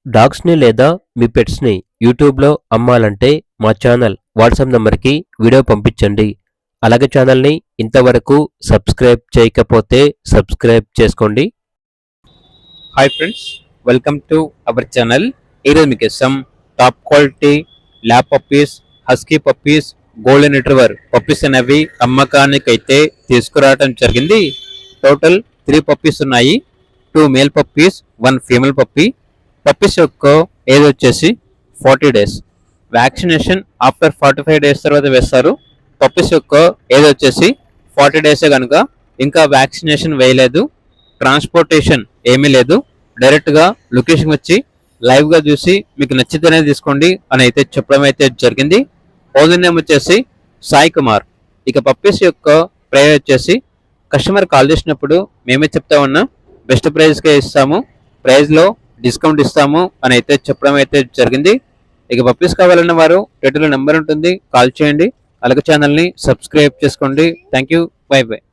డాగ్స్‌ని లేదా మీ పెట్స్‌ని యూట్యూబ్‌లో అమ్మాలంటే మా ఛానల్ వాట్సాప్ నంబర్‌కి వీడియో పంపించండి. అలాగే ఛానల్‌ని ఇంతవరకు సబ్స్క్రైబ్ చేయకపోతే సబ్స్క్రైబ్ చేసుకోండి. Hi friends, welcome to our channel. ఈరోజు మీకోసం top quality lab puppies, husky puppies, golden retriever puppies అనేవి అమ్మకానికి అయితే తీసుకురావడం జరిగింది. టోటల్ 3 పప్పీస్ ఉన్నాయి. 2 male puppies, 1 female puppy. Puppies యొక్క ఏజ్ వచ్చేసి 40 డేస్. వ్యాక్సినేషన్ ఆఫ్టర్ 45 డేస్ తర్వాత వేస్తారు. పప్పీస్ యొక్క ఏజ్ వచ్చేసి 40 డేసే కనుక ఇంకా వ్యాక్సినేషన్ వేయలేదు. ట్రాన్స్పోర్టేషన్ ఏమీ లేదు. డైరెక్ట్గా లొకేషన్ వచ్చి లైవ్గా చూసి మీకు నచ్చితేనే తీసుకోండి అని అయితే చెప్పడం అయితే జరిగింది. ఓనర్ నేమ్ వచ్చేసి సాయి కుమార్. ఇక పప్పీస్ యొక్క ప్రైస్ వచ్చేసి కస్టమర్ కాల్ చేసినప్పుడు మేమే చెప్తా ఉన్నాం, బెస్ట్ ప్రైస్కే ఇస్తాము, ప్రైస్లో డిస్కౌంట్ ఇస్తాము అని అయితే చెప్పడం అయితే జరిగింది. ఇక పప్పీస్ కావాలన్న వారు టైటిల్లో నెంబర్ ఉంటుంది, కాల్ చేయండి. అలాగే ఛానల్ని సబ్స్క్రైబ్ చేసుకోండి. Thank you, by by.